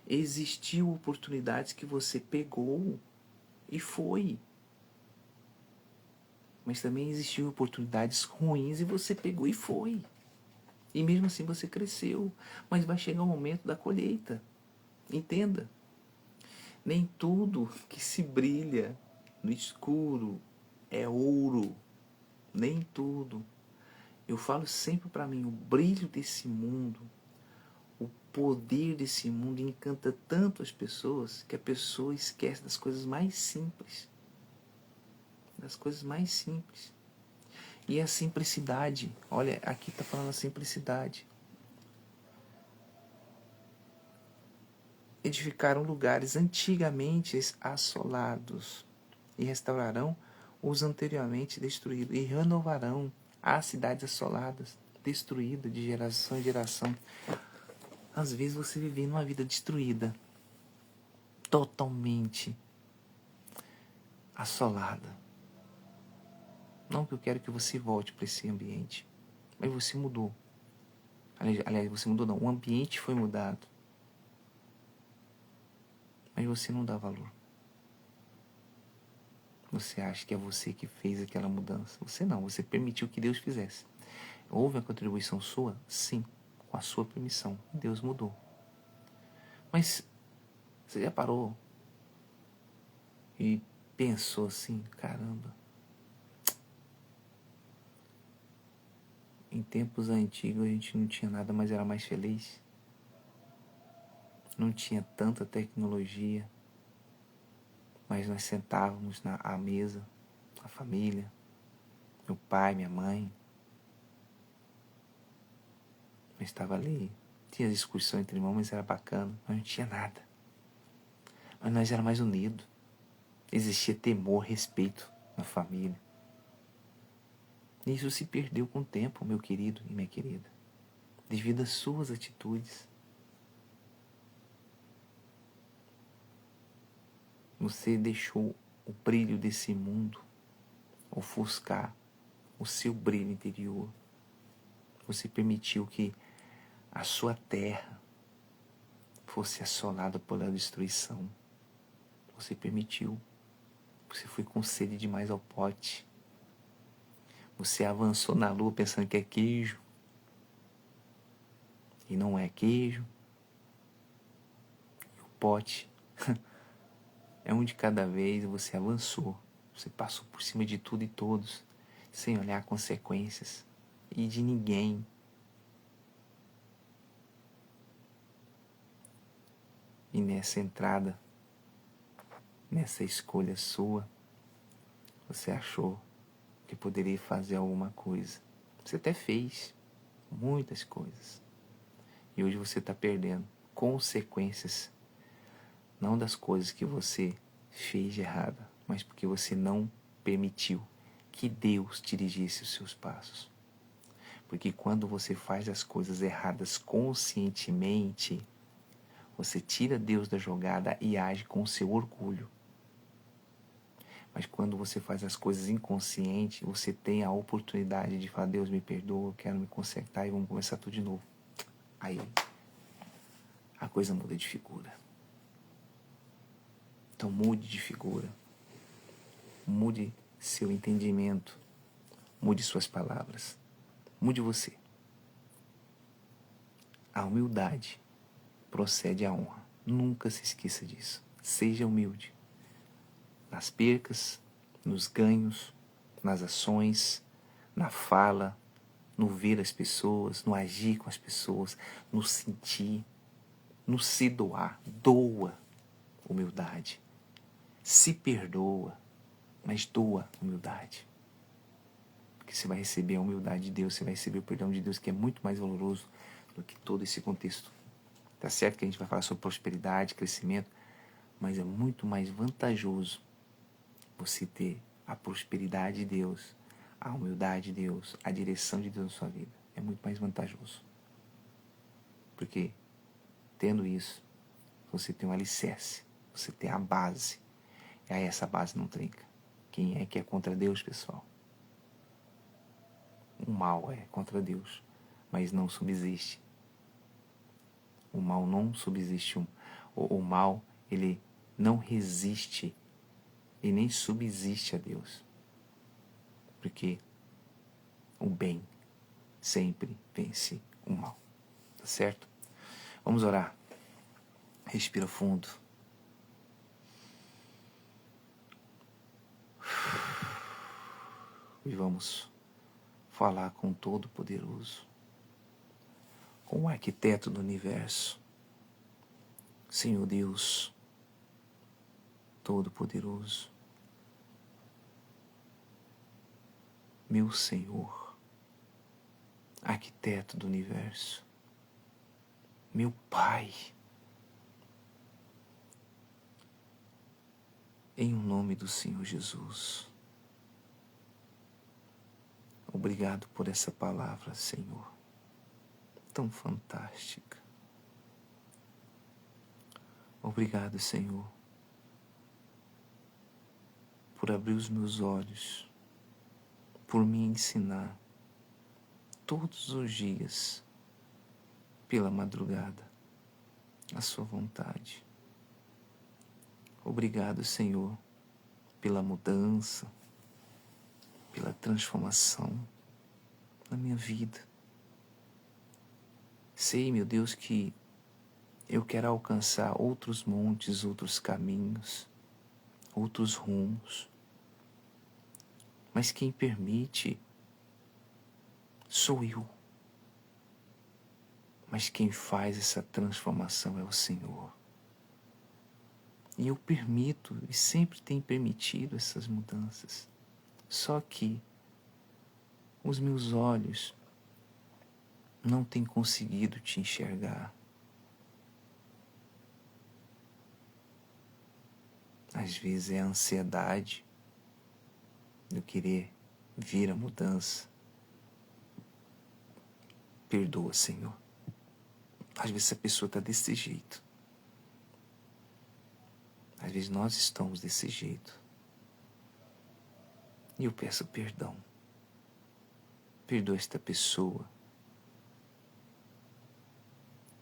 Existiu oportunidades que você pegou e foi. Mas também existiu oportunidades ruins e você pegou e foi. E mesmo assim você cresceu. Mas vai chegar o momento da colheita. Entenda. Nem tudo que se brilha no escuro é ouro. Nem tudo. Eu falo sempre para mim, o brilho desse mundo, o poder desse mundo encanta tanto as pessoas que a pessoa esquece das coisas mais simples. Das coisas mais simples. E a simplicidade, olha, aqui está falando a simplicidade. Edificaram lugares antigamente assolados e restaurarão os anteriormente destruídos e renovarão as cidades assoladas, destruídas de geração em geração. Às vezes você vive numa vida destruída, totalmente assolada. Não que eu quero que você volte para esse ambiente, mas você mudou. Aliás, você mudou não, o ambiente foi mudado. Mas você não dá valor. Você acha que é você que fez aquela mudança. Você não, você permitiu que Deus fizesse. Houve uma contribuição sua? Sim, com a sua permissão. Deus mudou. Mas você já parou e pensou assim, caramba, em tempos antigos a gente não tinha nada, mas era mais feliz. Não tinha tanta tecnologia, mas nós sentávamos à mesa, a família, meu pai, minha mãe. Nós estava ali, tinha discussão entre irmãos, mas era bacana, mas não tinha nada. Mas nós era mais unidos. Existia temor, respeito na família. Isso se perdeu com o tempo, meu querido e minha querida, devido às suas atitudes. Você deixou o brilho desse mundo ofuscar o seu brilho interior. Você permitiu que a sua terra fosse assolada pela destruição. Você permitiu. Você foi com sede demais ao pote. Você avançou na lua pensando que é queijo. E não é queijo. E o pote é um de cada vez. Você avançou. Você passou por cima de tudo e todos, sem olhar consequências. E de ninguém. E nessa entrada, nessa escolha sua, você achou que poderia fazer alguma coisa. Você até fez muitas coisas. E hoje você está perdendo consequências, não das coisas que você fez de errada, mas porque você não permitiu que Deus dirigisse os seus passos. Porque quando você faz as coisas erradas conscientemente, você tira Deus da jogada e age com o seu orgulho. Mas quando você faz as coisas inconsciente, você tem a oportunidade de falar: Deus, me perdoa, eu quero me consertar e vamos começar tudo de novo. Aí a coisa muda de figura. Então mude de figura. Mude seu entendimento. Mude suas palavras. Mude você. A humildade procede à honra. Nunca se esqueça disso. Seja humilde. Nas percas, nos ganhos, nas ações, na fala, no ver as pessoas, no agir com as pessoas, no sentir, no se doar. Doa humildade. Se perdoa, mas doa humildade. Porque você vai receber a humildade de Deus, você vai receber o perdão de Deus, que é muito mais valoroso do que todo esse contexto. Tá certo que a gente vai falar sobre prosperidade, crescimento, mas é muito mais vantajoso você ter a prosperidade de Deus, a humildade de Deus, a direção de Deus na sua vida. É muito mais vantajoso. Porque, tendo isso, você tem um alicerce, você tem a base. E aí essa base não trinca. Quem é que é contra Deus, pessoal? O mal é contra Deus, mas não subsiste. O mal não subsiste. O mal, ele não resiste e nem subsiste a Deus. Porque o bem sempre vence o mal. Tá certo? Vamos orar. Respira fundo. E vamos falar com o Todo-Poderoso, com o Arquiteto do Universo, Senhor Deus Todo-Poderoso, meu Senhor, Arquiteto do Universo, meu Pai, em nome do Senhor Jesus. Obrigado por essa palavra, Senhor, tão fantástica. Obrigado, Senhor, por abrir os meus olhos, por me ensinar todos os dias, pela madrugada, a sua vontade. Obrigado, Senhor, pela mudança, pela transformação na minha vida. Sei, meu Deus, que eu quero alcançar outros montes, outros caminhos, outros rumos. Mas quem permite sou eu. Mas quem faz essa transformação é o Senhor. E eu permito, e sempre tenho permitido essas mudanças. Só que os meus olhos não têm conseguido te enxergar. Às vezes é a ansiedade de eu querer vir a mudança. Perdoa, Senhor. Às vezes a pessoa está desse jeito. Às vezes nós estamos desse jeito. E eu peço perdão. Perdoa esta pessoa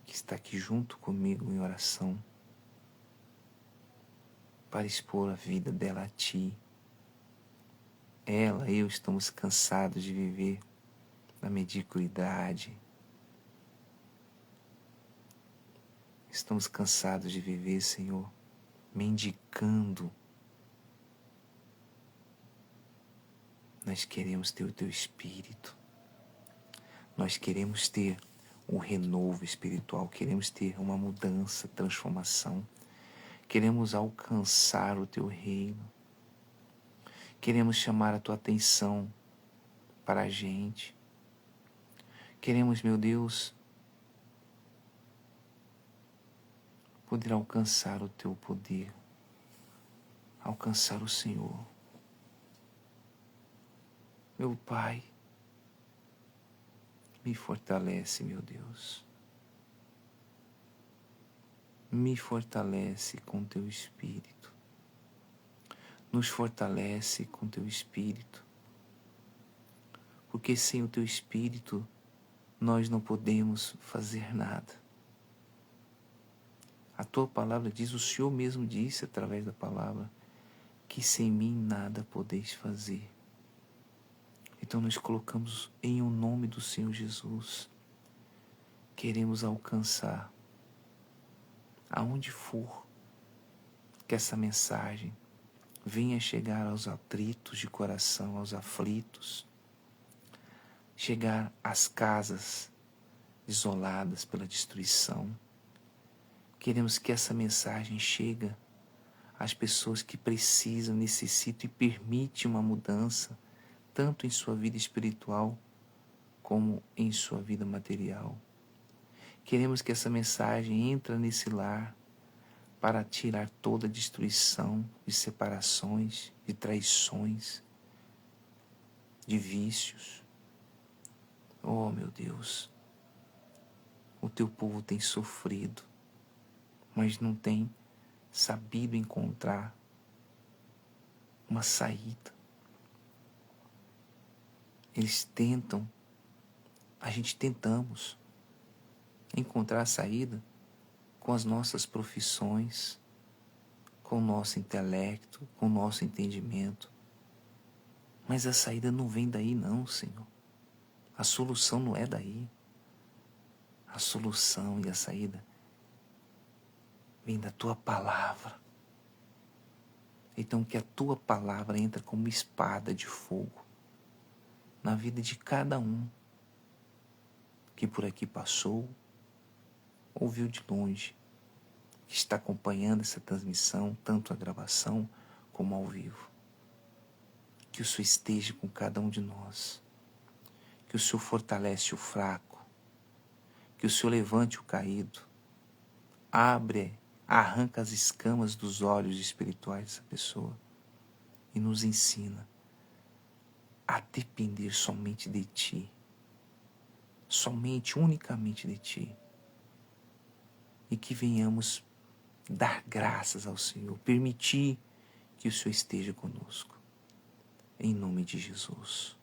que está aqui junto comigo em oração para expor a vida dela a Ti. Ela e eu estamos cansados de viver na mediocridade. Estamos cansados de viver, Senhor, mendicando. Nós queremos ter o Teu Espírito. Nós queremos ter um renovo espiritual. Queremos ter uma mudança, transformação. Queremos alcançar o Teu reino. Queremos chamar a Tua atenção para a gente. Queremos, meu Deus, poder alcançar o Teu poder. Alcançar o Senhor. Meu Pai, me fortalece, meu Deus. Me fortalece com Teu Espírito. Nos fortalece com Teu Espírito. Porque sem o Teu Espírito, nós não podemos fazer nada. A Tua palavra diz, o Senhor mesmo disse através da palavra, que sem mim nada podeis fazer. Então nós colocamos em o nome do Senhor Jesus. Queremos alcançar, aonde for, que essa mensagem venha chegar aos atritos de coração, aos aflitos, chegar às casas isoladas pela destruição. Queremos que essa mensagem chegue às pessoas que precisam, necessitam e permitem uma mudança, tanto em sua vida espiritual como em sua vida material. Queremos que essa mensagem entre nesse lar para tirar toda a destruição de separações, de traições, de vícios. Oh, meu Deus, o Teu povo tem sofrido, mas não tem sabido encontrar uma saída. Eles tentam, a gente tentamos encontrar a saída com as nossas profissões, com o nosso intelecto, com o nosso entendimento. Mas a saída não vem daí não, Senhor. A solução não é daí. A solução e a saída vem da Tua palavra. Então que a Tua palavra entre como espada de fogo na vida de cada um que por aqui passou, ouviu de longe, que está acompanhando essa transmissão, tanto a gravação como ao vivo. Que o Senhor esteja com cada um de nós. Que o Senhor fortalece o fraco. Que o Senhor levante o caído. Arranca as escamas dos olhos espirituais dessa pessoa e nos ensina a depender somente de Ti. Somente, unicamente de Ti. E que venhamos dar graças ao Senhor, permitir que o Senhor esteja conosco. Em nome de Jesus.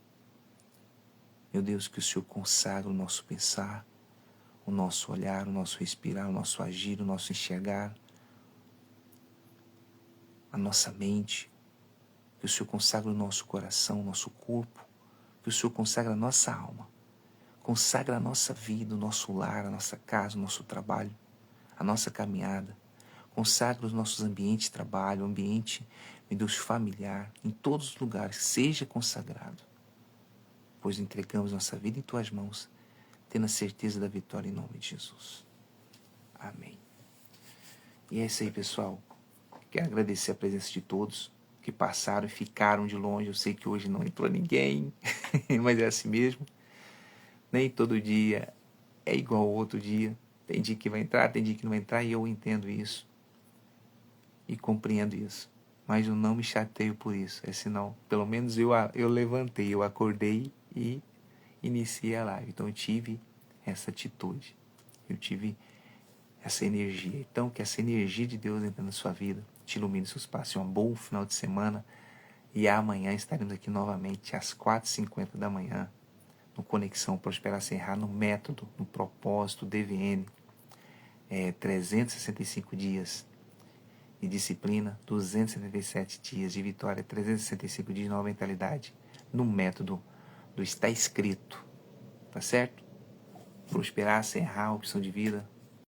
Meu Deus, que o Senhor consagre o nosso pensar, o nosso olhar, o nosso respirar, o nosso agir, o nosso enxergar, a nossa mente, que o Senhor consagre o nosso coração, o nosso corpo, que o Senhor consagre a nossa alma, consagre a nossa vida, o nosso lar, a nossa casa, o nosso trabalho, a nossa caminhada, consagre os nossos ambientes de trabalho, o ambiente, meu Deus, familiar, em todos os lugares, seja consagrado, pois entregamos nossa vida em Tuas mãos, tendo a certeza da vitória em nome de Jesus. Amém. E é isso aí, pessoal. Quero agradecer a presença de todos que passaram e ficaram de longe. Eu sei que hoje não entrou ninguém, mas é assim mesmo. Nem todo dia é igual ao outro dia. Tem dia que vai entrar, tem dia que não vai entrar, e eu entendo isso. E compreendo isso. Mas eu não me chateio por isso. É sinal, pelo menos eu levantei, eu acordei e iniciei a live. Então eu tive essa atitude. Eu tive essa energia. Então, que essa energia de Deus entre na sua vida, te ilumine seus passos. Um bom final de semana. E amanhã estaremos aqui novamente às 4h50 da manhã, no Conexão Prosperar Sem Errar, no método, no propósito, DVN. 365 dias de disciplina, 277 dias de vitória, 365 dias de nova mentalidade, no método do está escrito, tá certo? Prosperar sem errar, opção de vida,